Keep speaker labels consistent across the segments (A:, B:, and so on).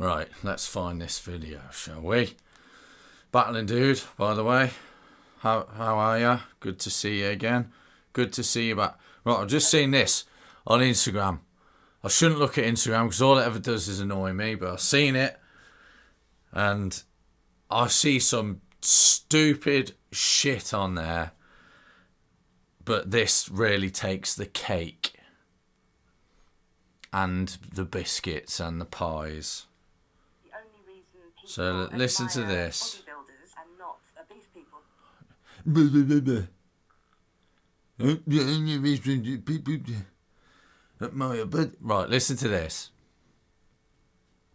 A: Right, let's find this video, shall we? Battling dude, by the way. How are ya? Good to see you again. Good to see you back. Right, I've just seen this on Instagram. I shouldn't look at Instagram because all it ever does is annoy me, but I've seen it and I see some stupid shit on there, but this really takes the cake and the biscuits and the pies.
B: The only reason people
A: So listen to this.
B: Bodybuilders and not obese people.
A: Right, listen to this.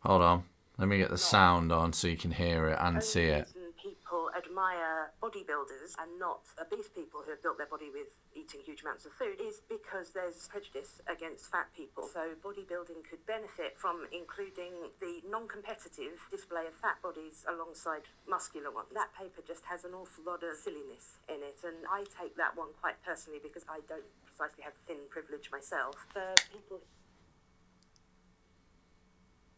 A: Hold on. Let me get the sound on so you can hear it and see it.
B: People admire bodybuilders and not obese people who have built their body with eating huge amounts of food is because there's prejudice against fat people. So bodybuilding could benefit from including the non-competitive display of fat bodies alongside muscular ones. That paper just has an awful lot of silliness in it, and I take that one quite personally because I don't precisely have thin privilege myself. For people...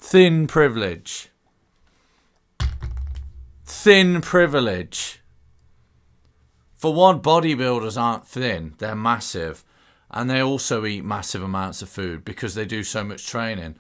A: Thin privilege. Thin privilege. For one, bodybuilders aren't thin. They're massive. And they also eat massive amounts of food because they do so much training.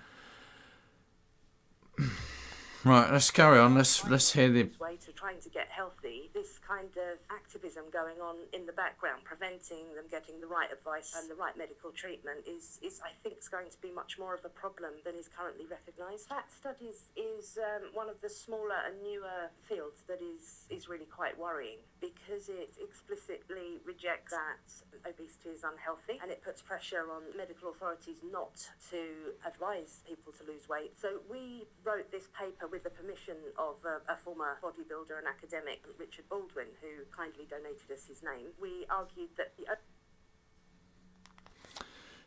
A: Right, let's carry on. Let's hear the...
B: way to trying to get healthy, this kind of activism going on in the background, preventing them getting the right advice and the right medical treatment is I think, is going to be much more of a problem than is currently recognised. Fat studies is one of the smaller and newer fields that is really quite worrying because it explicitly rejects that obesity is unhealthy and it puts pressure on medical authorities not to advise people to lose weight. So we wrote this paper with the permission of a former bodybuilder and academic, Richard Baldwin, who kindly donated us his name. We argued that the...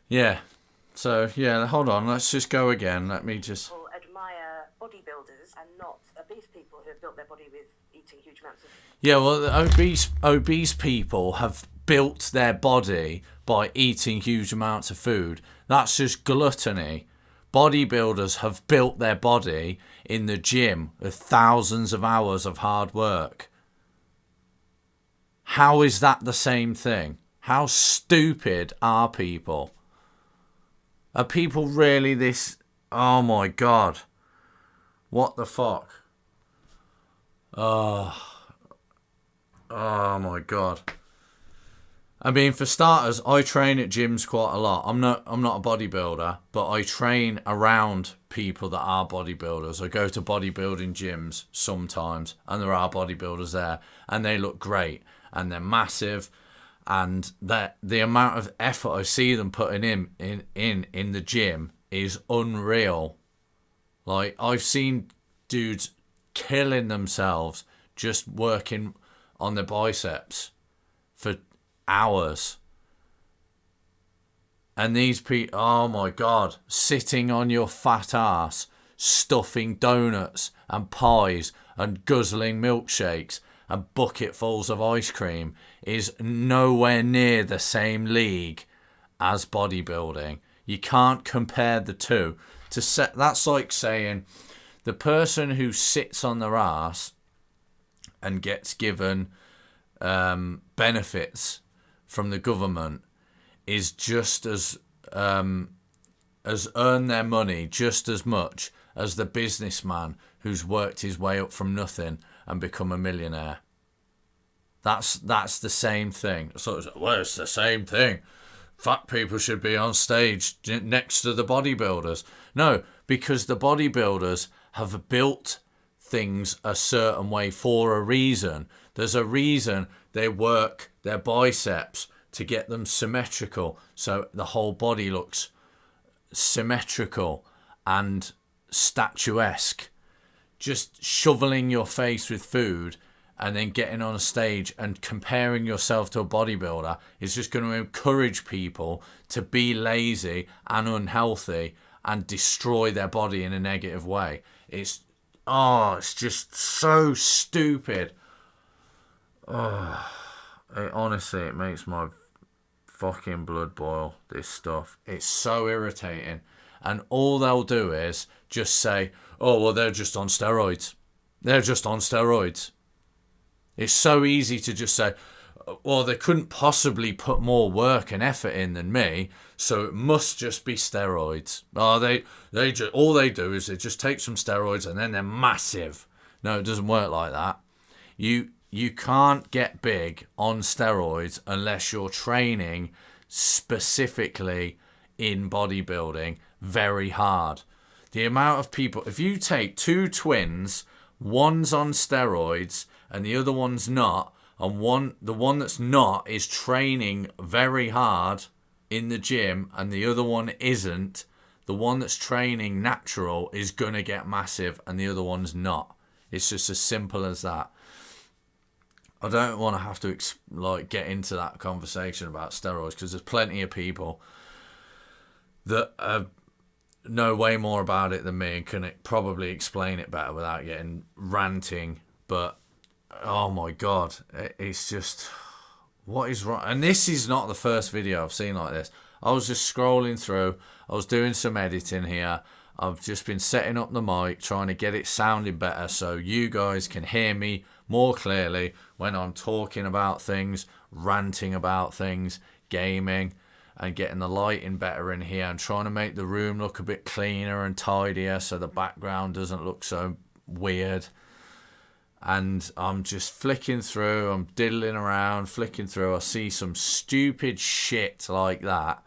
A: Yeah. So, yeah, hold on. Let's just go again. Let me just...
B: People admire bodybuilders and not obese people who have built their body with eating huge amounts of...
A: Yeah, well, the obese people have built their body by eating huge amounts of food. That's just gluttony. Bodybuilders have built their body in the gym with thousands of hours of hard work. How is that the same thing? How stupid are people? Are people really this... Oh my God. What the fuck? Oh my God. I mean, for starters, I train at gyms quite a lot. I'm not a bodybuilder, but I train around people that are bodybuilders. I go to bodybuilding gyms sometimes, and there are bodybuilders there, and they look great, and they're massive, and that the amount of effort I see them putting in the gym is unreal. Like, I've seen dudes killing themselves just working on their biceps for hours. And these people, oh my God, sitting on your fat ass, stuffing donuts and pies and guzzling milkshakes and bucketfuls of ice cream is nowhere near the same league as bodybuilding. You can't compare the two. That's like saying the person who sits on their ass and gets given benefits from the government is just as earn their money just as much as the businessman who's worked his way up from nothing and become a millionaire. That's the same thing. So it's the same thing. Fat people should be on stage next to the bodybuilders. No, because the bodybuilders have built things a certain way for a reason. There's a reason they work their biceps to get them symmetrical, so the whole body looks symmetrical and statuesque. Just shoveling your face with food and then getting on a stage and comparing yourself to a bodybuilder is just going to encourage people to be lazy and unhealthy and destroy their body in a negative way. It's just so stupid. Honestly, it makes my fucking blood boil, this stuff. It's so irritating. and all they'll do is just say, oh, well, they're just on steroids. They're just on steroids. It's so easy to just say, well, they couldn't possibly put more work and effort in than me, so it must just be steroids. Oh, all they do is they just take some steroids and then they're massive. No, it doesn't work like that. You can't get big on steroids unless you're training specifically in bodybuilding very hard. The amount of people, if you take two twins, one's on steroids and the other one's not, and the one that's not is training very hard in the gym and the other one isn't, the one that's training natural is going to get massive and the other one's not. It's just as simple as that. I don't want to have to get into that conversation about steroids, because there's plenty of people that know way more about it than me and can probably explain it better without getting ranting. But oh my God, it's just, what is wrong? And this is not the first video I've seen like this. I was just scrolling through. I was doing some editing here. I've just been setting up the mic, trying to get it sounding better so you guys can hear me more clearly when I'm talking about things, ranting about things, gaming, and getting the lighting better in here and trying to make the room look a bit cleaner and tidier so the background doesn't look so weird. And I'm just flicking through, I'm diddling around, flicking through. I see some stupid shit like that,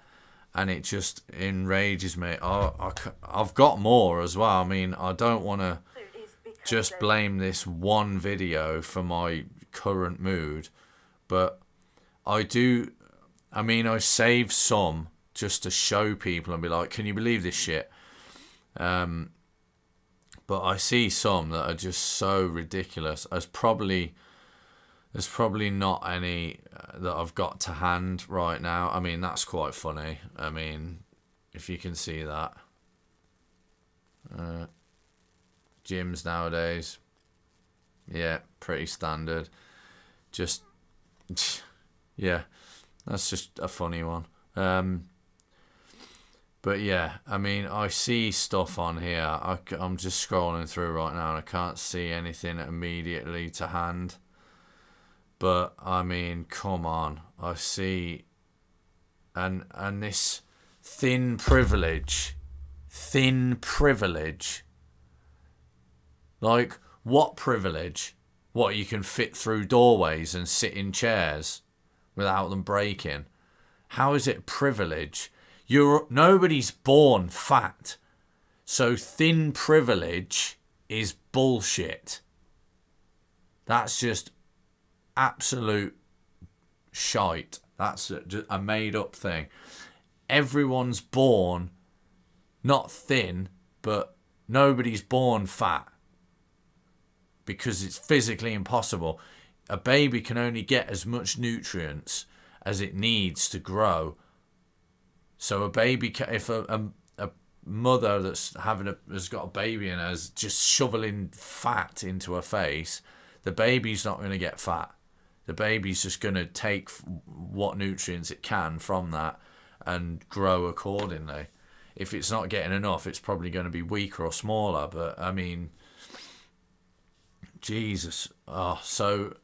A: and it just enrages me. I've got more as well. I mean, I don't want to just blame this one video for my current mood, but I do. I mean, I save some just to show people and be like, can you believe this shit? But I see some that are just so ridiculous. There's probably not any that I've got to hand right now. I mean, that's quite funny. I mean, if you can see that. Gyms nowadays. Yeah, pretty standard. Just, yeah, that's just a funny one. But yeah, I mean, I see stuff on here. I'm just scrolling through right now and I can't see anything immediately to hand. But I mean, come on. I see, and this thin privilege. Like, what privilege? What, you can fit through doorways and sit in chairs without them breaking? How is it privilege? Nobody's born fat. So thin privilege is bullshit. That's just absolute shite. That's a made up thing. Everyone's born not thin, but nobody's born fat, because it's physically impossible. A baby can only get as much nutrients as it needs to grow. So a baby, if a mother has got a baby and is just shoveling fat into her face, the baby's not going to get fat. The baby's just going to take what nutrients it can from that and grow accordingly. If it's not getting enough, it's probably going to be weaker or smaller. But I mean, Jesus. So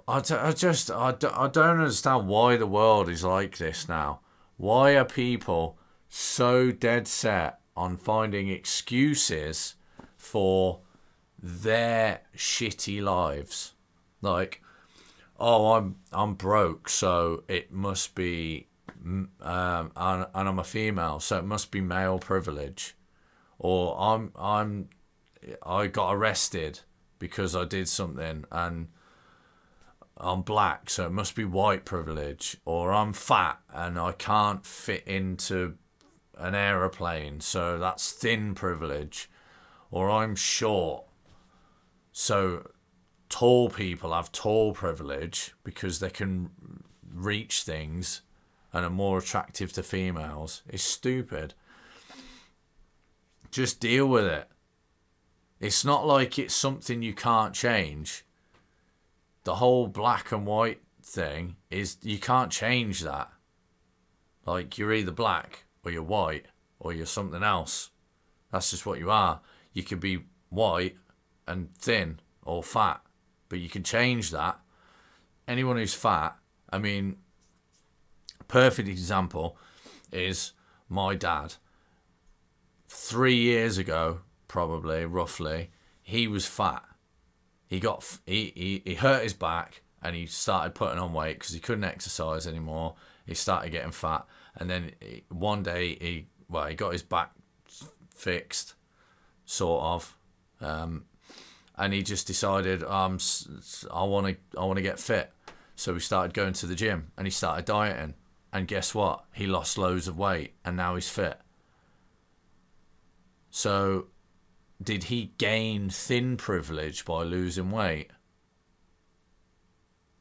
A: I don't understand why the world is like this now. Why are people so dead set on finding excuses for their shitty lives? Like, oh, I'm broke, so it must be, and I'm a female, so it must be male privilege, or I got arrested because I did something, and I'm black, so it must be white privilege, or I'm fat and I can't fit into an aeroplane, so that's thin privilege, or I'm short, so tall people have tall privilege because they can reach things and are more attractive to females. It's stupid. Just deal with it. It's not like it's something you can't change. The whole black and white thing is, you can't change that. Like, you're either black or you're white or you're something else. That's just what you are. You could be white and thin or fat, but you can change that. Anyone who's fat, I mean, perfect example is my dad. 3 years ago, probably, roughly, he was fat. He hurt his back and he started putting on weight because he couldn't exercise anymore. He started getting fat, and then one day he got his back fixed, sort of, and he just decided I want to get fit. So he started going to the gym and he started dieting, and guess what? He lost loads of weight and now he's fit. So, did he gain thin privilege by losing weight?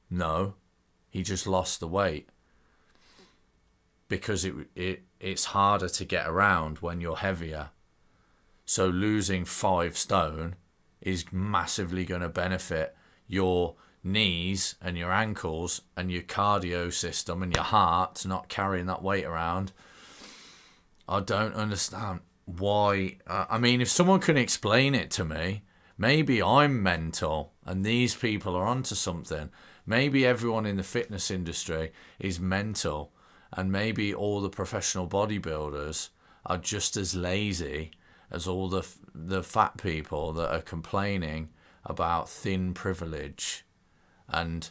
A: No, he just lost the weight because it's harder to get around when you're heavier. So losing 5 stone is massively going to benefit your knees and your ankles and your cardio system and your heart, not carrying that weight around. I don't understand why. I mean, if someone can explain it to me, maybe I'm mental and these people are onto something. Maybe everyone in the fitness industry is mental, and maybe all the professional bodybuilders are just as lazy as all the fat people that are complaining about thin privilege. And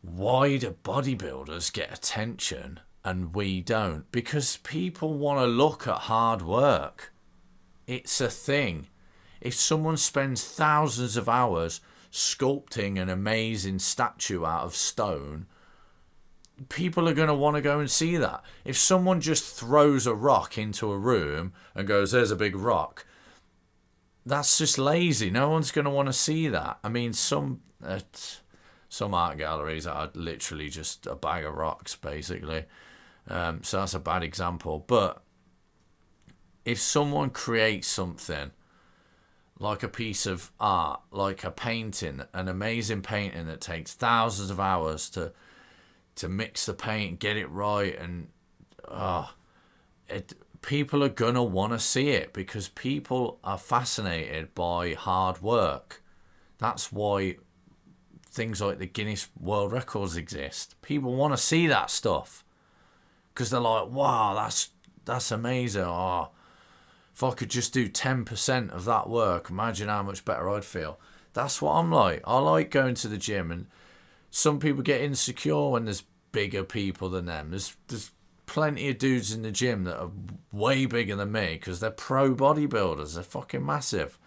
A: why do bodybuilders get attention and we don't? Because people want to look at hard work. It's a thing. If someone spends thousands of hours sculpting an amazing statue out of stone, people are going to want to go and see that. If someone just throws a rock into a room and goes, there's a big rock, that's just lazy. No one's going to want to see that. I mean, some art galleries are literally just a bag of rocks, basically. So that's a bad example. But if someone creates something like a piece of art, like a painting, an amazing painting that takes thousands of hours to mix the paint, get it right, and people are gonna want to see it because people are fascinated by hard work. That's why things like the Guinness World Records exist. People want to see that stuff because they're like, wow, that's amazing. Oh, if I could just do 10% of that work, imagine how much better I'd feel. That's what I'm like. I like going to the gym, and some people get insecure when there's bigger people than them. There's plenty of dudes in the gym that are way bigger than me because they're pro bodybuilders. They're fucking massive.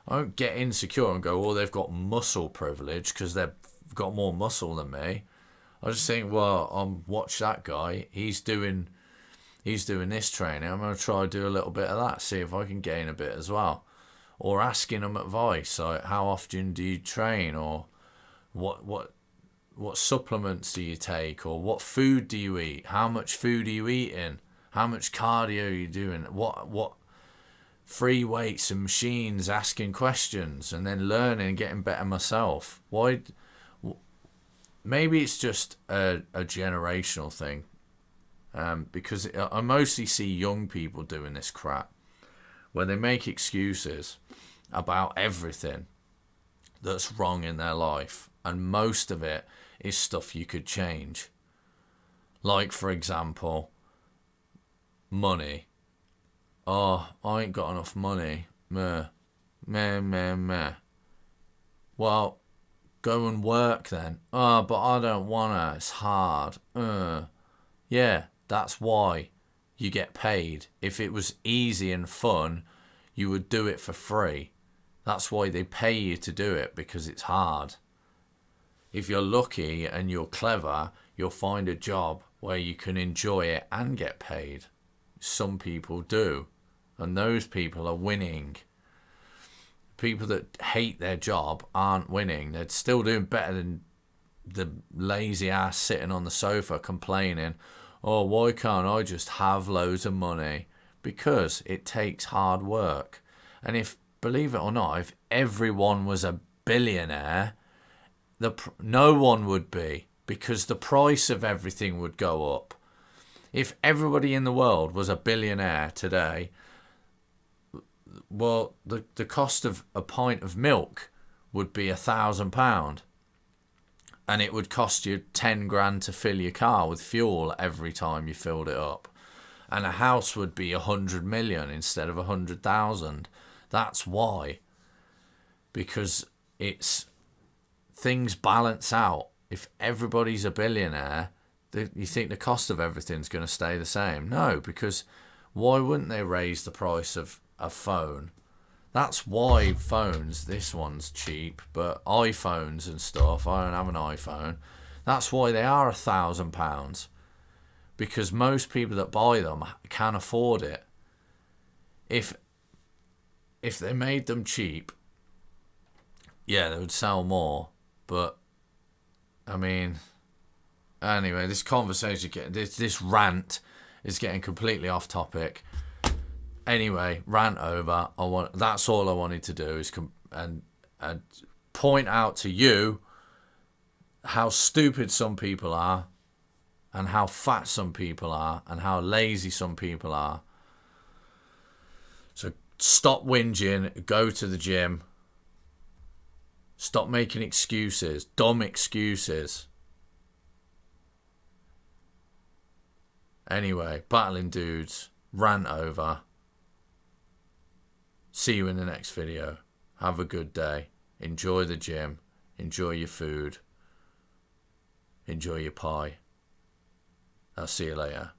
A: I don't get insecure and go, oh, they've got muscle privilege because they've got more muscle than me. I just think, well, watch that guy. He's doing this training. I'm going to try to do a little bit of that, see if I can gain a bit as well. Or asking them advice, like how often do you train, or what supplements do you take, or what food do you eat, how much food are you eating, how much cardio are you doing, what free weights and machines, asking questions and then learning and getting better myself. Why? Maybe it's just a generational thing. Because I mostly see young people doing this crap where they make excuses about everything that's wrong in their life, and most of it is stuff you could change. Like, for example, money. Oh, I ain't got enough money. Meh. Well, go and work then. Oh, but I don't wanna. It's hard. Yeah. That's why you get paid. If it was easy and fun, you would do it for free. That's why they pay you to do it, because it's hard. If you're lucky and you're clever, you'll find a job where you can enjoy it and get paid. Some people do, and those people are winning. People that hate their job aren't winning. They're still doing better than the lazy ass sitting on the sofa complaining, oh, why can't I just have loads of money? Because it takes hard work. And if, believe it or not, if everyone was a billionaire, no one would be, because the price of everything would go up. If everybody in the world was a billionaire today, well, the cost of a pint of milk would be £1,000, and it would cost you 10 grand to fill your car with fuel every time you filled it up, and a house would be 100 million instead of 100,000. That's why, because it's things balance out. If everybody's a billionaire, you think the cost of everything's going to stay the same? No, because why wouldn't they raise the price of a phone? That's why phones, this one's cheap, but iPhones and stuff, I don't have an iPhone. That's why they are £1,000, because most people that buy them can afford it. If they made them cheap, yeah, they would sell more. But I mean, anyway, this conversation, this rant is getting completely off topic. Anyway, rant over. That's all I wanted to do is and point out to you how stupid some people are, and how fat some people are, and how lazy some people are. So stop whinging, go to the gym. Stop making excuses, dumb excuses. Anyway, battling dudes, rant over. See you in the next video. Have a good day. Enjoy the gym. Enjoy your food. Enjoy your pie. I'll see you later.